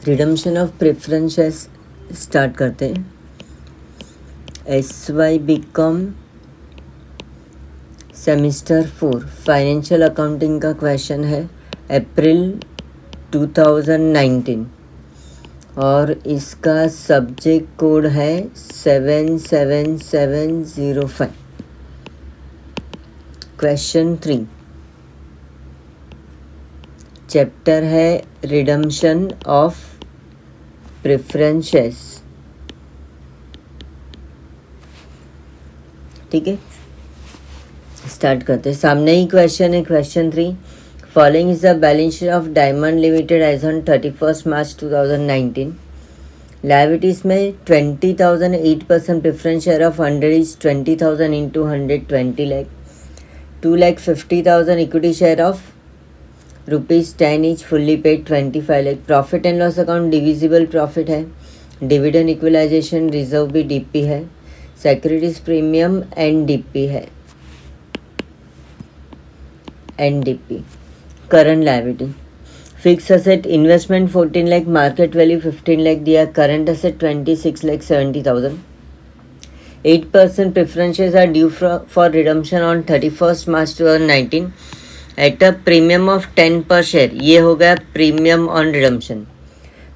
Redemption of preferences start करते हैं। SY BCom semester 4 financial accounting का क्वेश्चन है, अप्रैल 2019 और इसका सब्जेक्ट कोड है 77705। क्वेश्चन 3 चैप्टर है रिडम्पशन ऑफ प्रेफरेंसेस। ठीक है, स्टार्ट करते हैं। सामने ही क्वेश्चन है, question 3। Following is the balance sheet of Diamond Limited as on 31 March 2019। Liabilities में 20,000 8% preference share of 100 is 20,000 into 100 20 lakh. 2,50,000 equity share of ₹10 etch fully paid 25 lakh. Profit and loss account divisible profit है। Dividend equalisation reserve भी DP है। Securities premium NDP है, NDP. Current liability, fixed asset investment 14 lakh, market value 15 lakh दिया। Current asset 26,70,000। 8% preferences are due for redemption on 31st March 2019 at a premium of 10 per share। ये हो गया premium on redemption.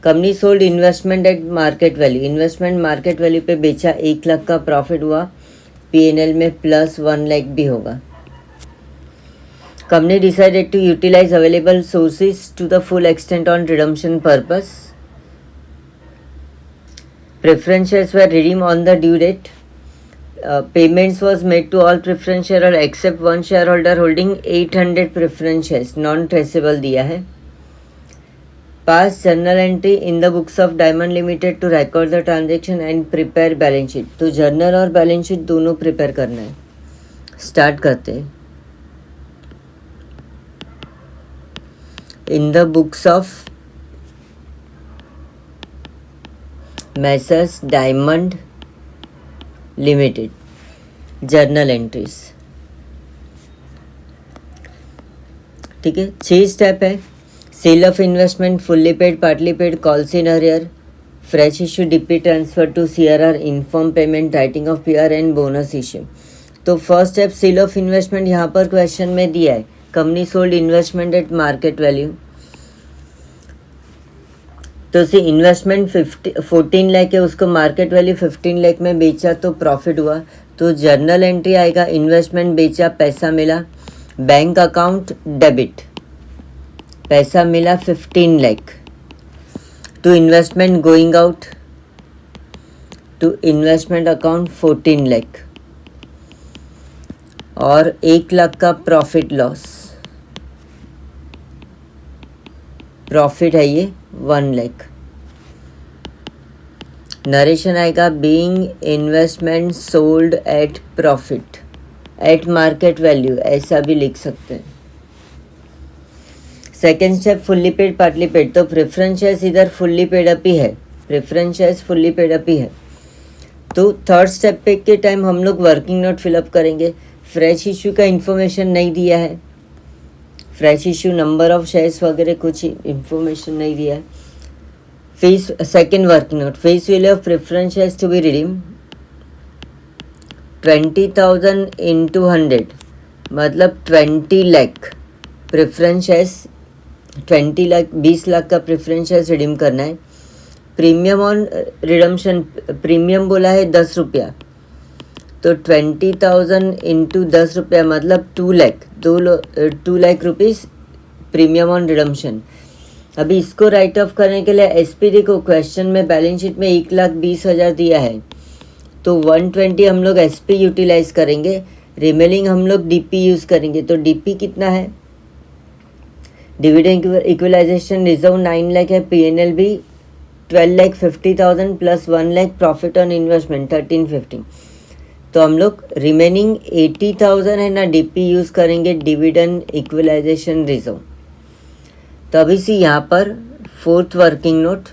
Company sold investment at market value, investment market value पे बेचा, 1 लाख का profit हुआ। PNL में plus 1 lakh भी होगा। Company decided to utilise available sources to the full extent on redemption purpose. Preferences were redeem on the due date. Payments was made to all preference shareholder except one shareholder holding 800 preference shares, non traceable दिया है। Pass journal entry in the books of Diamond Limited to record the transaction and prepare balance sheet। तो journal और balance sheet दोनों prepare करना है। Start करते हैं। In the books of Messrs Diamond Limited, journal entries. ठीक है, 6 step है। Sale of investment, fully paid, partly paid, calls in arrear, fresh issue, DP transfer to CRR, inform payment, writing off PR and bonus issue. तो first step sale of investment यहाँ पर question में दिया है, company sold investment at market value. तो उसे investment 14 lakh है, उसको मार्केट वैल्यू 15 लाख में बेचा तो प्रॉफिट हुआ। तो जर्नल एंट्री आएगा, इन्वेस्टमेंट बेचा, पैसा मिला। बैंक अकाउंट डेबिट, पैसा मिला 15 lakh. To investment going out, to investment account 14 lakh और 1 लाख का प्रॉफिट लॉस। प्रॉफिट है ये 1 लाख। नरेशन आएगा, being investment sold at profit at market value, ऐसा भी लिख सकते हैं। Second step fully paid partly paid. तो प्रेफरेंस शेयर्स इधर फुल्ली पेड अप ही है, preference shares fully paid up ही है। तो थर्ड स्टेप पे के टाइम हम लोग वर्किंग नोट फिलअप करेंगे। फ्रेश इशू का इंफॉर्मेशन नहीं दिया है, fresh issue number of shares वगैरह कुछ इंफॉर्मेशन नहीं दिया है। Face second working note, face value of preference shares to be redeem 20,000 into 100 मतलब 20 लाख प्रेफरेंस शेयर्स, 20 लाख 20 लाख का प्रेफरेंस शेयर्स रिडीम करना है। प्रीमियम ऑन रिडम्पशन, प्रीमियम बोला है 10 रुपया, तो 20,000 इंटू 10 रुपया मतलब 2 lakh, 2 lakh rupees premium on redemption. अभी इसको राइट ऑफ करने के लिए एसपी देखो, क्वेश्चन में बैलेंस शीट में 1,20,000 दिया है, तो 120 हम लोग एसपी यूटिलाइज करेंगे, रिमेनिंग हम लोग डीपी यूज़ करेंगे। तो डीपी कितना है, डिविडेंड इक्वलाइजेशन रिजर्व 9 लाख है, पीएनएल भी 12,50,000 plus 1 lakh profit on investment 1350। तो हम लोग रिमेनिंग 80,000 है ना डीपी यूज़ करेंगे, डिविडेंड इक्वलाइजेशन रिजर्व। तो अभी से यहाँ पर fourth working note,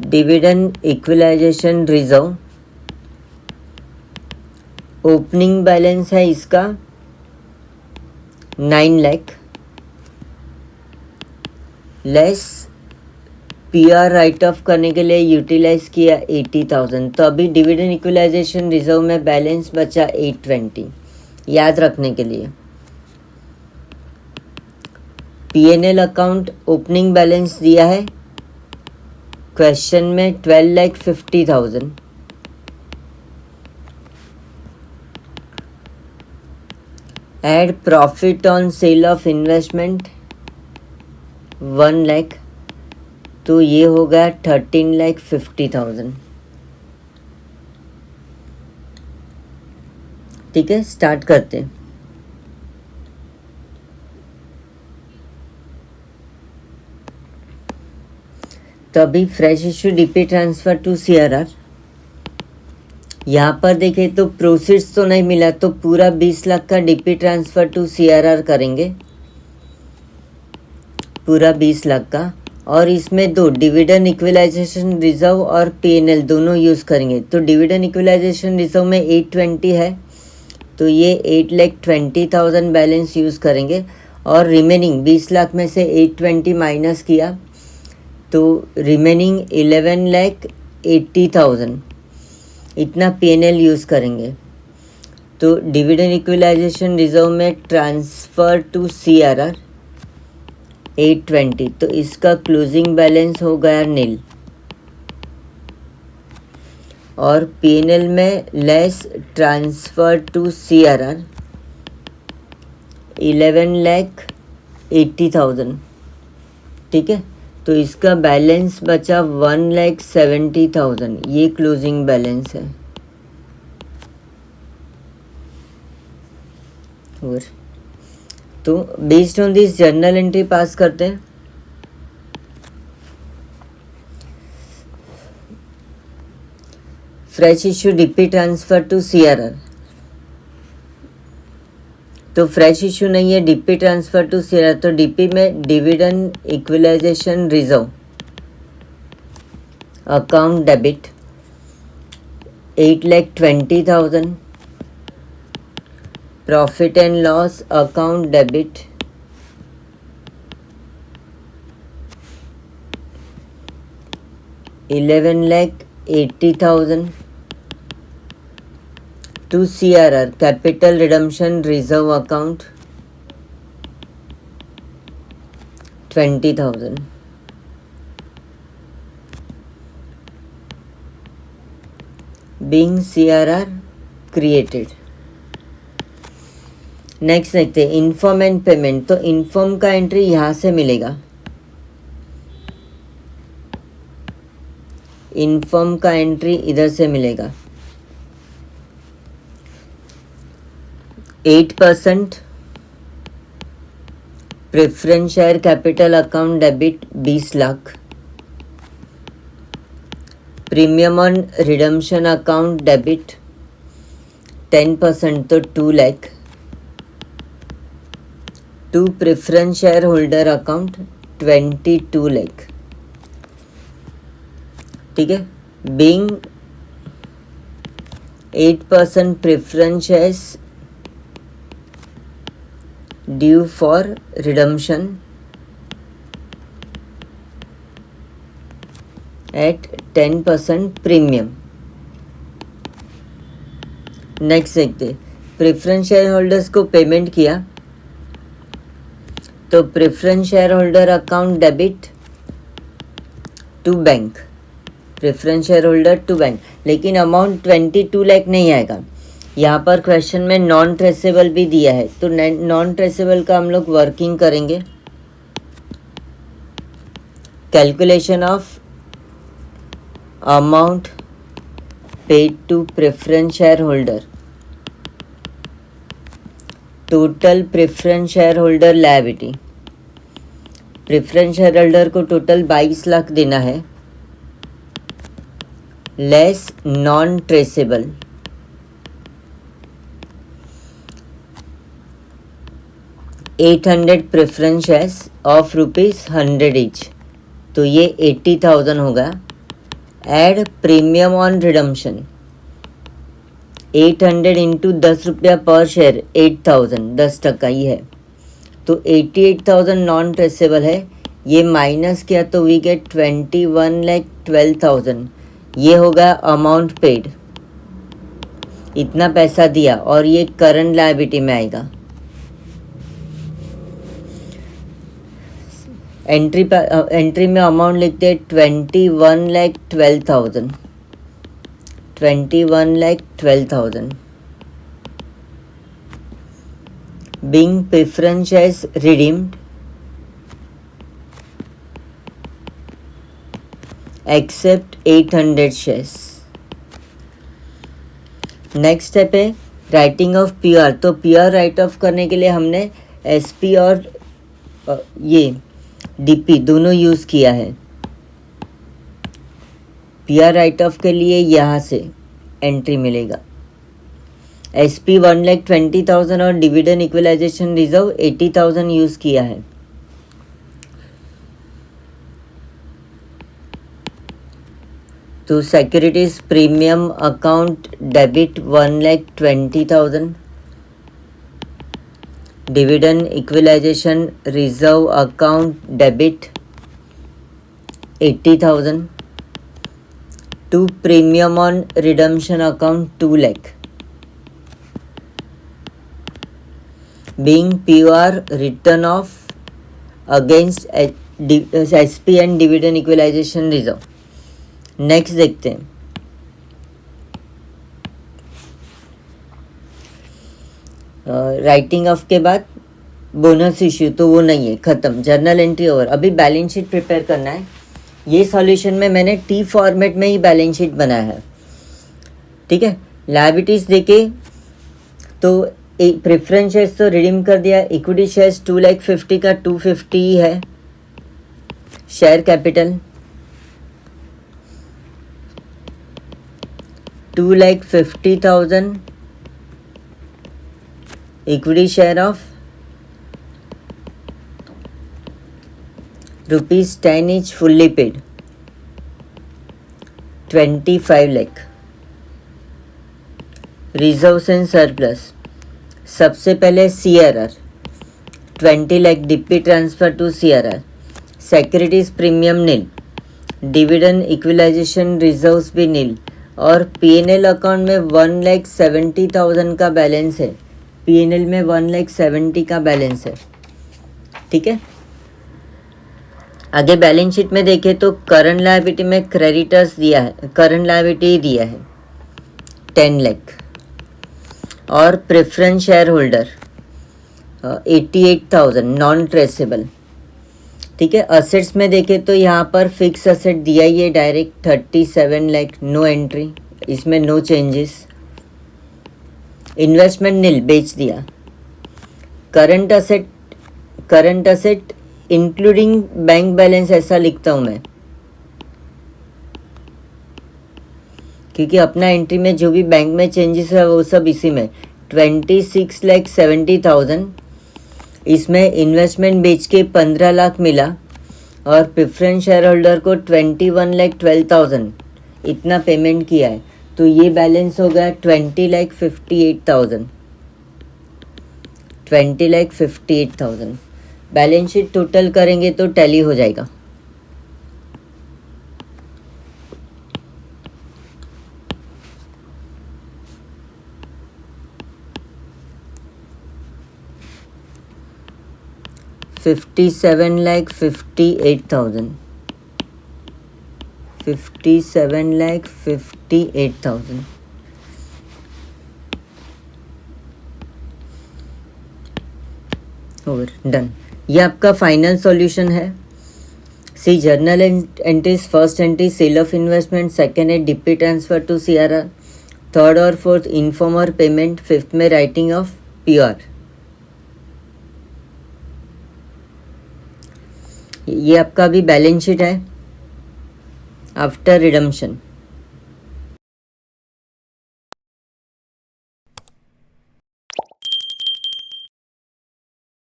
dividend equalisation reserve, opening balance है इसका 9 lakh, less PR write off करने के लिए यूटिलाइज किया 80,000। तो अभी डिविडेंड इक्वलाइजेशन रिजर्व में बैलेंस बचा 820, याद रखने के लिए। पीएनएल अकाउंट ओपनिंग बैलेंस दिया है क्वेश्चन में 12,50,000। Add profit on sale of investment 1 lakh, तो ये हो गया 13,50,000। ठीक है, स्टार्ट करते हैं। तो अभी fresh issue DP transfer to CRR, यहाँ पर देखें तो प्रोसीड्स तो नहीं मिला, तो पूरा 20 लाख का डीपी ट्रांसफर टू सीआरआर करेंगे, पूरा 20 लाख का। और इसमें दो डिविडेंड इक्वलाइजेशन रिजर्व और पीएनएल दोनों यूज़ करेंगे। तो डिविडेंड इक्वलाइजेशन रिजर्व में 820 है, तो ये 8,20,000 बैलेंस यूज़ करेंगे। और रिमेनिंग 20 लाख में से 820 माइनस किया तो रिमेनिंग 11,80,000 इतना पीएनएल यूज़ करेंगे। तो डिविडेंड इक्वलाइजेशन रिजर्व में ट्रांसफ़र टू सीआरआर 820, तो इसका क्लोजिंग बैलेंस हो गया नील। और पीएनएल में लेस ट्रांसफ़र टू सीआरआर 11,80,000। ठीक है, तो इसका बैलेंस बचा 1,70,000, ये क्लोजिंग बैलेंस है। और तो based on this journal entry pass करते हैं। Fresh issue DP transfer to CRR, तो फ्रेश इशू नहीं है, डीपी ट्रांसफर टू सीआरआर। तो डीपी में dividend equalisation reserve account debit 8,20,000, profit and loss account debit 11,80,000 to CRR capital redemption reserve account 20,000. Being CRR created. Next देखते हैं inform and payment. तो inform का entry यहाँ से मिलेगा, इन्फॉर्म का एंट्री इधर से मिलेगा। 8% preference share capital account debit 20 lakh, premium on redemption account debit 10% तो 2 lakh, to preference share holder account 22 lakh. ठीक है, being 8% preference shares due for redemption at 10% premium. Next देखते, प्रेफरेंस शेयर होल्डर्स को पेमेंट किया तो preference share holder account debit to bank, preference share holder to bank, लेकिन amount 22 lakh नहीं आएगा। यहाँ पर क्वेश्चन में नॉन ट्रेसेबल भी दिया है, तो नॉन ट्रेसेबल का हम लोग वर्किंग करेंगे। Calculation of amount paid to preference share holder, total preference share holder liability, preference share holder को टोटल 22 लाख देना है, less non traceable 800 preference shares of ₹100 each, तो ये 80,000 होगा। Add premium on redemption 800 into 10 रुपया पर शेयर 8,000, 10% ही है, तो 88,000 नॉन ट्रेसेबल है, ये माइनस किया तो वी गेट 21,12,000। ये होगा अमाउंट पेड, इतना पैसा दिया, और ये करंट लायबिलिटी में आएगा। एंट्री में अमाउंट लिखते हैं 21,12,000, 21,12,000। being preference shares redeemed except 800 shares। Next step है राइटिंग ऑफ पीआर। तो पीआर राइट ऑफ करने के लिए हमने एसपी और ये डीपी दोनों यूज़ किया है। पीआर राइट ऑफ के लिए यहाँ से एंट्री मिलेगा। एसपी 1,20,000 और डिविडेंड इक्वलाइजेशन रिजर्व 80,000 यूज़ किया है। तो securities premium account debit 1,20,000, dividend equalisation reserve account debit 80,000, to premium on redemption account 2 lakh। being PR return off against SP and dividend equalization reserve। Next देखते हैं writing of के बाद bonus issue तो वो नहीं है, ख़त्म, जर्नल एंट्री ओवर। अभी बैलेंस शीट प्रिपेयर करना है। ये सॉल्यूशन में मैंने टी फॉर्मेट में ही बैलेंस शीट बनाया है, ठीक है। लायबिलिटीज़ देके तो प्रेफरेंस शेयर्स तो रिडीम कर दिया। इक्विटी शेयर्स 2,50,000 का 250 ही है। Share capital 2,50,000, equity share of ₹10 each fully paid 25 lakh। Reserves and surplus सबसे पहले CRR 20 lakh DP transfer to CRR। Securities premium nil, dividend equalisation reserves भी नील, और PNL अकाउंट में 1,70,000 का बैलेंस है। PNL में 1,70,000 का बैलेंस है, ठीक है। आगे बैलेंस शीट में देखें तो करंट लायबिलिटी में क्रेडिटर्स दिया है, करंट लायबिलिटी दिया है 10 lakh, और preference share holder 88,000 non traceable, ठीक है। असेट्स में देखें तो यहाँ पर फिक्स असेट दिया ही है डायरेक्ट 37 lakh, नो एंट्री, इसमें नो चेंजेस। इन्वेस्टमेंट नील, बेच दिया। Current asset including bank balance ऐसा लिखता हूँ मैं, क्योंकि अपना एंट्री में जो भी बैंक में चेंजेस है वो सब इसी में। 26,70,000, इसमें इन्वेस्टमेंट बेच के 15 लाख मिला, और प्रेफरेंस शेयर होल्डर को 21,12,000 इतना पेमेंट किया है। तो ये बैलेंस हो गया 20,58,000, 20,58,000। बैलेंस शीट टोटल करेंगे तो टैली हो जाएगा। $57,58,000, 57,58,000। Over, done. ये आपका फाइनल सॉल्यूशन है। See journal entries, first entry sale of investment, second है DP transfer to CRR, third और फोर्थ इन्फॉर्म और पेमेंट, फिफ्थ में राइटिंग ऑफ PR। ये आपका भी बैलेंस शीट है आफ्टर रिडम्पशन।